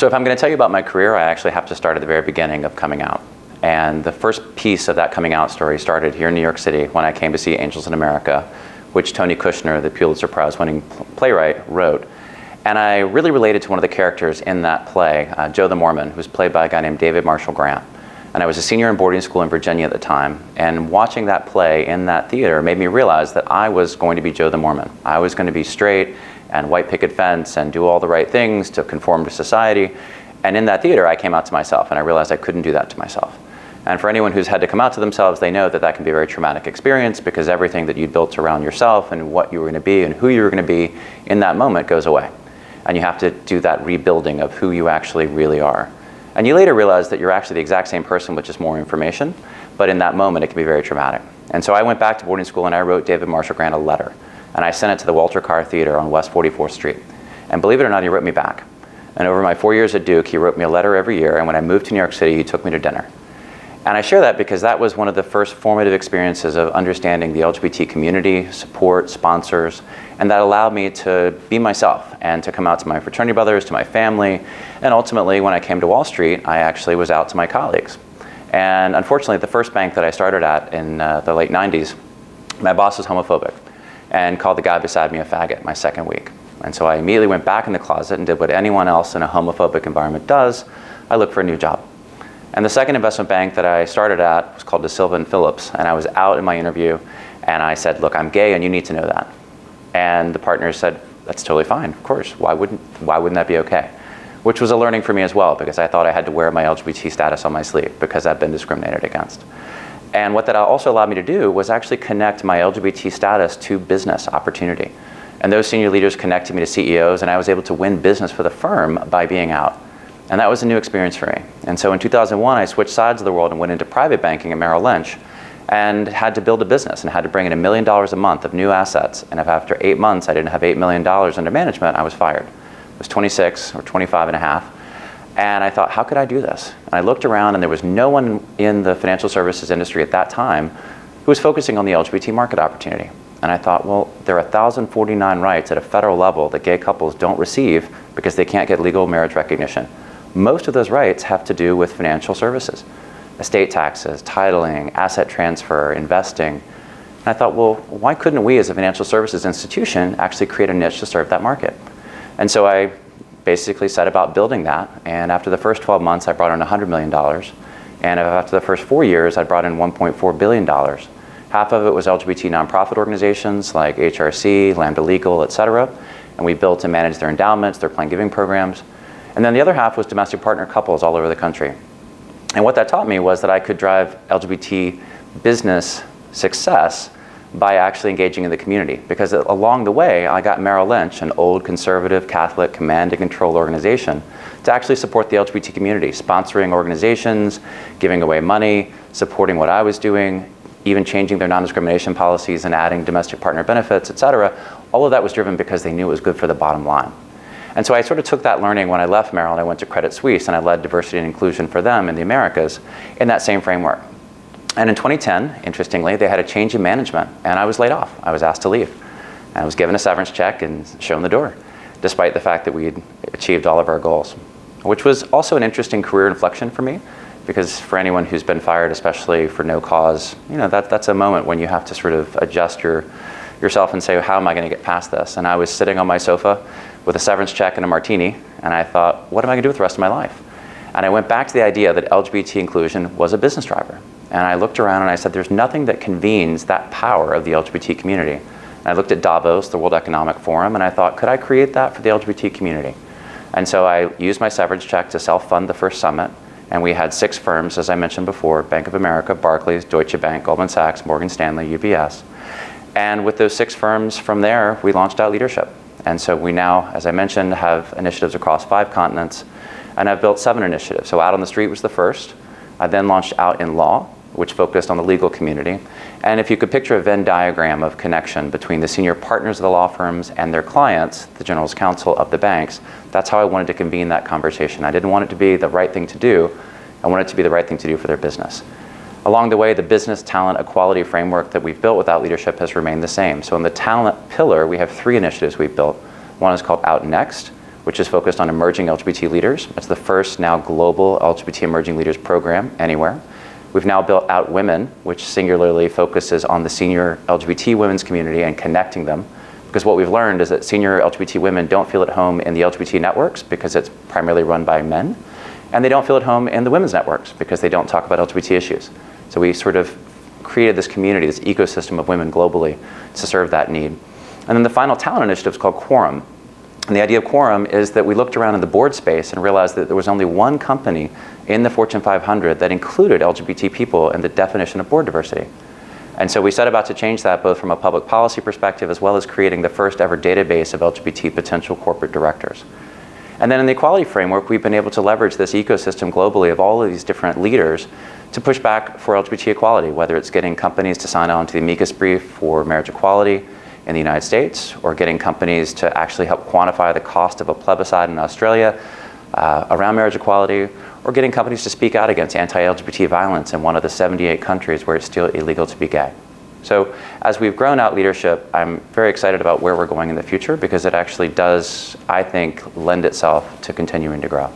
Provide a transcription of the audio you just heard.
So if I'm going to tell you about my career, I actually have to start at the very beginning of coming out. And the first piece of that coming out story started here in New York City when I came to see Angels in America, which Tony Kushner, the Pulitzer Prize-winning playwright, wrote. And I really related to one of the characters in that play, Joe the Mormon, who's played by a guy named David Marshall Grant. And I was a senior in boarding school in Virginia at the time, and watching that play in that theater made me realize that I was going to be Joe the Mormon. I was going to be straight and white picket fence and do all the right things to conform to society. And in that theater, I came out to myself, and I realized I couldn't do that to myself. And for anyone who's had to come out to themselves, they know that that can be a very traumatic experience, because everything that you built around yourself and what you were going to be and who you were going to be in that moment goes away. And you have to do that rebuilding of who you actually really are. And you later realize that you're actually the exact same person with just more information, but in that moment it can be very traumatic. And so I went back to boarding school and I wrote David Marshall Grant a letter. And I sent it to the Walter Carr Theater on West 44th Street. And believe it or not, he wrote me back. And over my 4 years at Duke, he wrote me a letter every year, and when I moved to New York City, he took me to dinner. And I share that because that was one of the first formative experiences of understanding the LGBT community, support, sponsors, and that allowed me to be myself and to come out to my fraternity brothers, to my family, and ultimately when I came to Wall Street, I actually was out to my colleagues. And unfortunately, the first bank that I started at in the late 90s, my boss was homophobic and called the guy beside me a faggot my second week. And so I immediately went back in the closet and did what anyone else in a homophobic environment does. I looked for a new job. And the second investment bank that I started at was called DeSilva & Phillips, and I was out in my interview and I said, look, I'm gay and you need to know that. And the partners said, that's totally fine, of course, why wouldn't that be okay? Which was a learning for me as well, because I thought I had to wear my LGBT status on my sleeve because I'd been discriminated against. And what that also allowed me to do was actually connect my LGBT status to business opportunity. And those senior leaders connected me to CEOs, and I was able to win business for the firm by being out. And that was a new experience for me. And so in 2001, I switched sides of the world and went into private banking at Merrill Lynch and had to build a business and had to bring in $1 million a month of new assets. And if after 8 months I didn't have $8 million under management, I was fired. I was 26 or 25 and a half. And I thought, how could I do this? And I looked around and there was no one in the financial services industry at that time who was focusing on the LGBT market opportunity. And I thought, well, there are 1,049 rights at a federal level that gay couples don't receive because they can't get legal marriage recognition. Most of those rights have to do with financial services, estate taxes, titling, asset transfer, investing. And I thought, well, why couldn't we as a financial services institution actually create a niche to serve that market? And so I basically set about building that. And after the first 12 months, I brought in $100 million. And after the first 4 years, I brought in $1.4 billion. Half of it was LGBT nonprofit organizations like HRC, Lambda Legal, et cetera. And we built and managed their endowments, their planned giving programs. And then the other half was domestic partner couples all over the country. And what that taught me was that I could drive LGBT business success by actually engaging in the community. Because along the way, I got Merrill Lynch, an old conservative Catholic command and control organization, to actually support the LGBT community, sponsoring organizations, giving away money, supporting what I was doing, even changing their non-discrimination policies and adding domestic partner benefits, et cetera. All of that was driven because they knew it was good for the bottom line. And so I sort of took that learning when I left Merrill and I went to Credit Suisse and I led diversity and inclusion for them in the Americas in that same framework. And in 2010, interestingly, they had a change in management and I was laid off. I was asked to leave. And I was given a severance check and shown the door, despite the fact that we had achieved all of our goals, which was also an interesting career inflection for me, because for anyone who's been fired, especially for no cause, you know, that's a moment when you have to sort of adjust yourself and say, how am I going to get past this? And I was sitting on my sofa with a severance check and a martini, and I thought, what am I going to do with the rest of my life? And I went back to the idea that LGBT inclusion was a business driver. And I looked around and I said, there's nothing that convenes that power of the LGBT community. And I looked at Davos, the World Economic Forum, and I thought, could I create that for the LGBT community? And so I used my severance check to self-fund the first summit. And we had 6 firms, as I mentioned before, Bank of America, Barclays, Deutsche Bank, Goldman Sachs, Morgan Stanley, UBS. And with those 6 firms from there, we launched Out Leadership. And so we now, as I mentioned, have initiatives across 5 continents, and I've built 7 initiatives. So Out on the Street was the first. I then launched Out in Law, which focused on the legal community. And if you could picture a Venn diagram of connection between the senior partners of the law firms and their clients, the general's counsel of the banks, that's how I wanted to convene that conversation. I didn't want it to be the right thing to do. I wanted it to be the right thing to do for their business. Along the way, the business talent equality framework that we've built with Out Leadership has remained the same. So in the talent pillar, we have 3 initiatives we've built. One is called Out Next, which is focused on emerging LGBT leaders. It's the first now global LGBT emerging leaders program anywhere. We've now built out Women, which singularly focuses on the senior LGBT women's community and connecting them. Because what we've learned is that senior LGBT women don't feel at home in the LGBT networks because it's primarily run by men. And they don't feel at home in the women's networks because they don't talk about LGBT issues. So we sort of created this community, this ecosystem of women globally to serve that need. And then the final talent initiative is called Quorum. And the idea of Quorum is that we looked around in the board space and realized that there was only one company in the Fortune 500 that included LGBT people in the definition of board diversity. And so we set about to change that both from a public policy perspective as well as creating the first ever database of LGBT potential corporate directors. And then in the equality framework, we've been able to leverage this ecosystem globally of all of these different leaders to push back for LGBT equality, whether it's getting companies to sign on to the amicus brief for marriage equality in the United States, or getting companies to actually help quantify the cost of a plebiscite in Australia around marriage equality, or getting companies to speak out against anti-LGBT violence in one of the 78 countries where it's still illegal to be gay. So as we've grown out leadership, I'm very excited about where we're going in the future because it actually does, I think, lend itself to continuing to grow.